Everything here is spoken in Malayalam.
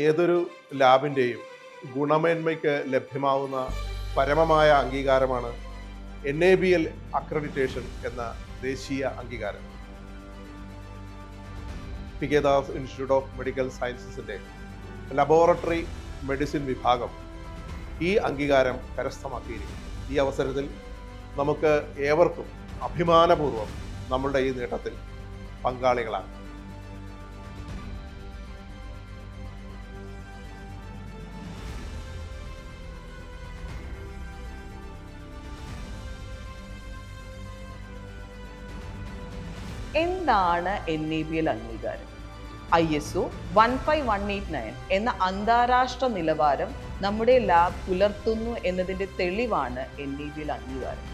ഏതൊരു ലാബിൻ്റെയും ഗുണമേന്മയ്ക്ക് ലഭ്യമാവുന്ന പരമമായ അംഗീകാരമാണ് NABL അക്രഡിറ്റേഷൻ എന്ന ദേശീയ അംഗീകാരം. P K Das institute of medical സയൻസസിൻ്റെ ലബോറട്ടറി മെഡിസിൻ വിഭാഗം ഈ അംഗീകാരം കരസ്ഥമാക്കിയിരിക്കുന്നു. ഈ അവസരത്തിൽ നമുക്ക് ഏവർക്കും അഭിമാനപൂർവ്വം നമ്മളുടെ ഈ നേട്ടത്തിൽ പങ്കാളികളാണ്. എന്താണ് NABL അംഗീകാരം? ISO 15189 എന്ന അന്താരാഷ്ട്ര നിലവാരം നമ്മുടെ ലാബ് പുലർത്തുന്നു എന്നതിൻ്റെ തെളിവാണ് NABL അംഗീകാരം.